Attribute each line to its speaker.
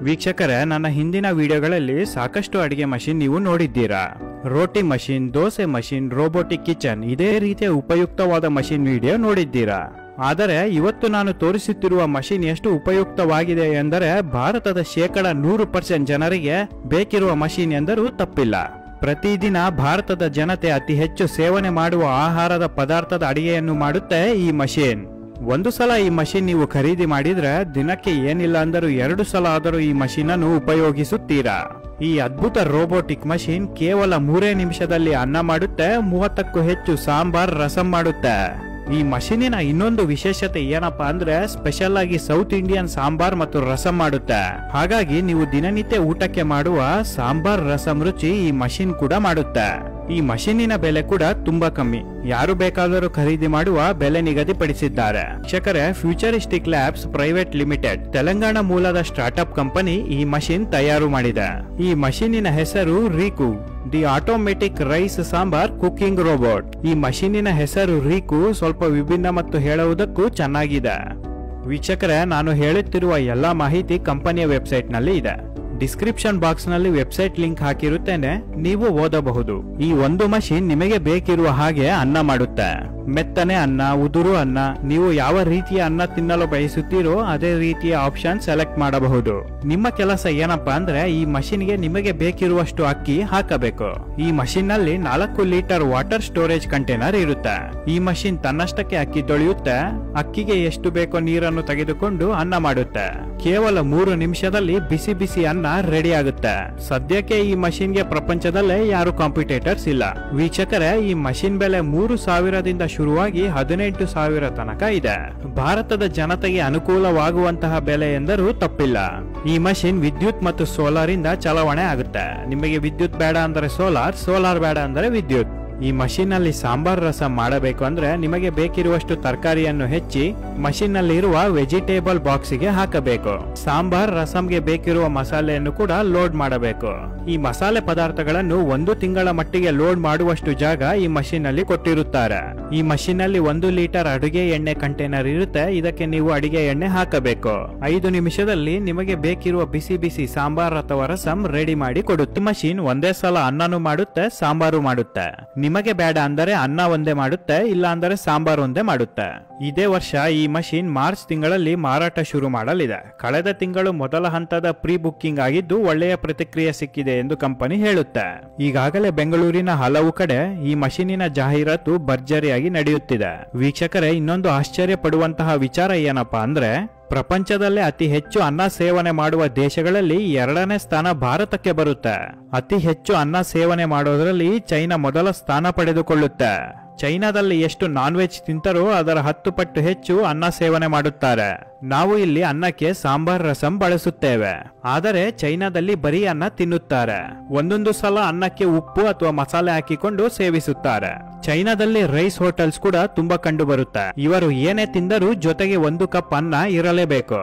Speaker 1: ವೀಕ್ಷಕರೇ, ನನ್ನ ಹಿಂದಿನ ವಿಡಿಯೋಗಳಲ್ಲಿ ಸಾಕಷ್ಟು ಅಡಿಗೆ ಮಷಿನ್ ನೀವು ನೋಡಿದ್ದೀರಾ. ರೋಟಿ machine, dosa machine, robotic kitchen, ಇದೇ ರೀತಿಯ ಉಪಯುಕ್ತವಾದ ಮಷಿನ್ ವಿಡಿಯೋ ನೋಡಿದ್ದೀರಾ. ಆದರೆ ಇವತ್ತು ನಾನು ತೋರಿಸುತ್ತಿರುವ ಮಷಿನ್ ಎಷ್ಟು ಉಪಯುಕ್ತವಾಗಿದೆ ಎಂದರೆ ಭಾರತದ 100% ಜನರಿಗೆ ಬೇಕಿರುವ ಮಷಿನ್ ಎಂದರೂ ತಪ್ಪಿಲ್ಲ. ಪ್ರತಿದಿನ ಭಾರತದ ಜನತೆ ಅತಿ ಹೆಚ್ಚು ಸೇವನೆ ಮಾಡುವ ಆಹಾರದ ಪದಾರ್ಥದ ಅಡಿಗೆಯನ್ನು ಮಾಡುತ್ತೆ ಈ ಮಷಿನ್. ಒಂದು ಸಲ ಈ ಮಷಿನ್ ನೀವು ಖರೀದಿ ಮಾಡಿದ್ರೆ ದಿನಕ್ಕೆ ಏನಿಲ್ಲ ಅಂದರೂ 2 ಸಲ ಆದರೂ ಈ ಮಷಿನ್ ಅನ್ನು ಉಪಯೋಗಿಸುತ್ತೀರಾ. ಈ ಅದ್ಭುತ ರೋಬೋಟಿಕ್ ಮಷಿನ್ ಕೇವಲ 3 ನಿಮಿಷದಲ್ಲಿ ಅನ್ನ ಮಾಡುತ್ತೆ, 30ಕ್ಕೂ ಹೆಚ್ಚು ಸಾಂಬಾರ್, ರಸಂ ಮಾಡುತ್ತೆ. ಈ ಮಷೀನಿನ ಇನ್ನೊಂದು ವಿಶೇಷತೆ ಏನಪ್ಪಾ ಅಂದ್ರೆ ಸ್ಪೆಷಲ್ ಆಗಿ ಸೌತ್ ಇಂಡಿಯನ್ ಸಾಂಬಾರ್ ಮತ್ತು ರಸಂ ಮಾಡುತ್ತೆ. ಹಾಗಾಗಿ ನೀವು ದಿನನಿತ್ಯ ಊಟಕ್ಕೆ ಮಾಡುವ ಸಾಂಬಾರ್, ರಸಂ ರುಚಿ ಈ ಮಷಿನ್ ಕೂಡ ಮಾಡುತ್ತೆ. ಈ ಮಷೀನಿನ ಬೆಲೆ ಕೂಡ ತುಂಬಾ ಕಮ್ಮಿ, ಯಾರು ಬೇಕಾದರೂ ಖರೀದಿ ಮಾಡುವ ಬೆಲೆ ನಿಗದಿಪಡಿಸಿದ್ದಾರೆ. ವೀಕ್ಷಕರೇ, futuristic labs private limited Telangana ಮೂಲದ ಸ್ಟಾರ್ಟ್ಅಪ್ ಕಂಪನಿ ಈ ಮಷಿನ್ ತಯಾರು ಮಾಡಿದೆ. ಈ ಮಷೀನಿನ ಹೆಸರು ರೀಕು, the automatic rice sambar cooking robot. ಈ ಮಷೀನಿನ ಹೆಸರು ರೀಕು ಸ್ವಲ್ಪ ವಿಭಿನ್ನ ಮತ್ತು ಹೇಳುವುದಕ್ಕೂ ಚೆನ್ನಾಗಿದೆ. ವೀಕ್ಷಕರೇ, ನಾನು ಹೇಳುತ್ತಿರುವ ಎಲ್ಲಾ ಮಾಹಿತಿ ಕಂಪನಿಯ ವೆಬ್ಸೈಟ್ ನಲ್ಲಿ ಇದೆ. ಡಿಸ್ಕ್ರಿಪ್ಷನ್ ಬಾಕ್ಸ್ ನಲ್ಲಿ ವೆಬ್ಸೈಟ್ ಲಿಂಕ್ ಹಾಕಿರುತ್ತೇನೆ, ನೀವು ಓದಬಹುದು. ಈ ಒಂದು ಮಷಿನ್ ನಿಮಗೆ ಬೇಕಿರುವ ಹಾಗೆ ಅನ್ನ ಮಾಡುತ್ತೆ. ಮೆತ್ತನೆ ಅನ್ನ, ಉದುರು ಅನ್ನ, ನೀವು ಯಾವ ರೀತಿಯ ಅನ್ನ ತಿನ್ನಲು ಬಯಸುತ್ತೀರೋ ಅದೇ ರೀತಿಯ ಆಪ್ಷನ್ ಸೆಲೆಕ್ಟ್ ಮಾಡಬಹುದು. ನಿಮ್ಮ ಕೆಲಸ ಏನಪ್ಪಾ ಅಂದ್ರೆ ಈ ಮಷಿನ್ಗೆ ನಿಮಗೆ ಬೇಕಿರುವಷ್ಟು ಅಕ್ಕಿ ಹಾಕಬೇಕು. ಈ ಮಷಿನ್ ನಲ್ಲಿ 4 ಲೀಟರ್ ವಾಟರ್ ಸ್ಟೋರೇಜ್ ಕಂಟೈನರ್ ಇರುತ್ತೆ. ಈ ಮಷಿನ್ ತನ್ನಷ್ಟಕ್ಕೆ ಅಕ್ಕಿ ತೊಳೆಯುತ್ತೆ, ಅಕ್ಕಿಗೆ ಎಷ್ಟು ಬೇಕೋ ನೀರನ್ನು ತೆಗೆದುಕೊಂಡು ಅನ್ನ ಮಾಡುತ್ತೆ. ಕೇವಲ 3 ನಿಮಿಷದಲ್ಲಿ ಬಿಸಿ ಬಿಸಿ ಅನ್ನ ರೆಡಿ ಆಗುತ್ತೆ. ಸದ್ಯಕ್ಕೆ ಈ ಮಷಿನ್ಗೆ ಪ್ರಪಂಚದಲ್ಲೇ ಯಾರು ಕಾಂಪಿಟೇಟರ್ಸ್ ಇಲ್ಲ. ವೀಕ್ಷಕರೇ, ಈ ಮಷಿನ್ ಬೆಲೆ 3,000ದಿಂದ ಶುರುವಾಗಿ 18,000 ತನಕ ಇದೆ. ಭಾರತದ ಜನತೆಗೆ ಅನುಕೂಲವಾಗುವಂತಹ ಬೆಲೆ ಎಂದರೂ ತಪ್ಪಿಲ್ಲ. ಈ ಮಷಿನ್ ವಿದ್ಯುತ್ ಮತ್ತು ಸೋಲಾರ್ ಇಂದ ಚಲಾವಣೆ ಆಗುತ್ತೆ. ನಿಮಗೆ ವಿದ್ಯುತ್ ಬೇಡ ಅಂದರೆ ಸೋಲಾರ್, ಸೋಲಾರ್ ಬೇಡ ಅಂದರೆ ವಿದ್ಯುತ್. ಈ ಮಷಿನ್ ನಲ್ಲಿ ಸಾಂಬಾರ್, ರಸಂ ಮಾಡಬೇಕು ಅಂದ್ರೆ ನಿಮಗೆ ಬೇಕಿರುವಷ್ಟು ತರಕಾರಿಯನ್ನು ಹೆಚ್ಚಿ ಮಷಿನ್ ನಲ್ಲಿ ಇರುವ ವೆಜಿಟೇಬಲ್ ಬಾಕ್ಸಿಗೆ ಹಾಕಬೇಕು. ಸಾಂಬಾರ್, ರಸಂಗೆ ಬೇಕಿರುವ ಮಸಾಲೆಯನ್ನು ಕೂಡ ಲೋಡ್ ಮಾಡಬೇಕು. ಈ ಮಸಾಲೆ ಪದಾರ್ಥಗಳನ್ನು 1 ತಿಂಗಳ ಮಟ್ಟಿಗೆ ಲೋಡ್ ಮಾಡುವಷ್ಟು ಜಾಗ ಈ ಮಷಿನ್ ನಲ್ಲಿ ಕೊಟ್ಟಿರುತ್ತಾರೆ. ಈ ಮಷಿನ್ ನಲ್ಲಿ 1 ಲೀಟರ್ ಅಡುಗೆ ಎಣ್ಣೆ ಕಂಟೈನರ್ ಇರುತ್ತೆ. ಇದಕ್ಕೆ ನೀವು ಅಡಿಗೆ ಎಣ್ಣೆ ಹಾಕಬೇಕು. 5 ನಿಮಿಷದಲ್ಲಿ ನಿಮಗೆ ಬೇಕಿರುವ ಬಿಸಿ ಬಿಸಿ ಸಾಂಬಾರ್ ಅಥವಾ ರಸಂ ರೆಡಿ ಮಾಡಿ ಕೊಡುತ್ತೆ. ಮಷಿನ್ ಒಂದೇ ಸಲ ಅನ್ನನೂ ಮಾಡುತ್ತೆ, ಸಾಂಬಾರು ಮಾಡುತ್ತೆ. ನಿಮಗೆ ಬೇಡ ಅಂದರೆ ಅನ್ನ ಒಂದೇ ಮಾಡುತ್ತೆ, ಇಲ್ಲ ಅಂದರೆ ಸಾಂಬಾರ್ ಒಂದೇ ಮಾಡುತ್ತೆ. ಇದೇ ವರ್ಷ ಈ ಮಷಿನ್ ಮಾರ್ಚ್ ತಿಂಗಳಲ್ಲಿ ಮಾರಾಟ ಶುರು ಮಾಡಲಿದೆ. ಕಳೆದ ತಿಂಗಳು ಮೊದಲ ಹಂತದ ಪ್ರೀ ಬುಕ್ಕಿಂಗ್ ಆಗಿದ್ದು ಒಳ್ಳೆಯ ಪ್ರತಿಕ್ರಿಯೆ ಸಿಕ್ಕಿದೆ ಎಂದು ಕಂಪನಿ ಹೇಳುತ್ತೆ. ಈಗಾಗಲೇ ಬೆಂಗಳೂರಿನ ಹಲವು ಕಡೆ ಈ ಮಷೀನಿನ ಜಾಹೀರಾತು ಭರ್ಜರಿಯಾಗಿ ನಡೆಯುತ್ತಿದೆ. ವೀಕ್ಷಕರೇ, ಇನ್ನೊಂದು ಆಶ್ಚರ್ಯ ಪಡುವಂತಹ ವಿಚಾರ ಏನಪ್ಪಾ ಅಂದ್ರೆ ಪ್ರಪಂಚದಲ್ಲೇ ಅತಿ ಹೆಚ್ಚು ಅನ್ನ ಸೇವನೆ ಮಾಡುವ ದೇಶಗಳಲ್ಲಿ 2ನೇ ಸ್ಥಾನ ಭಾರತಕ್ಕೆ ಬರುತ್ತೆ. ಅತಿ ಹೆಚ್ಚು ಅನ್ನ ಸೇವನೆ ಮಾಡೋದ್ರಲ್ಲಿ ಚೈನಾ ಮೊದಲ ಸ್ಥಾನ ಪಡೆದುಕೊಳ್ಳುತ್ತೆ. ಚೈನಾದಲ್ಲಿ ಎಷ್ಟು ನಾನ್ ವೆಜ್ ತಿಂತಾರೋ ಅದರ 10 ಪಟ್ಟು ಹೆಚ್ಚು ಅನ್ನ ಸೇವನೆ ಮಾಡುತ್ತಾರೆ. ನಾವು ಇಲ್ಲಿ ಅನ್ನಕ್ಕೆ ಸಾಂಬಾರ್, ರಸಂ ಬಳಸುತ್ತೇವೆ, ಆದರೆ ಚೈನಾದಲ್ಲಿ ಬರೀ ಅನ್ನ ತಿನ್ನುತ್ತಾರೆ. ಒಂದೊಂದು ಸಲ ಅನ್ನಕ್ಕೆ ಉಪ್ಪು ಅಥವಾ ಮಸಾಲೆ ಹಾಕಿಕೊಂಡು ಸೇವಿಸುತ್ತಾರೆ. ಚೈನಾದಲ್ಲಿ ರೈಸ್ ಹೋಟೆಲ್ಸ್ ಕೂಡ ತುಂಬಾ ಕಂಡು ಬರುತ್ತೆ. ಇವರು ಏನೇ ತಿಂದರೂ ಜೊತೆಗೆ 1 ಕಪ್ ಅನ್ನ ಇರಲೇಬೇಕು.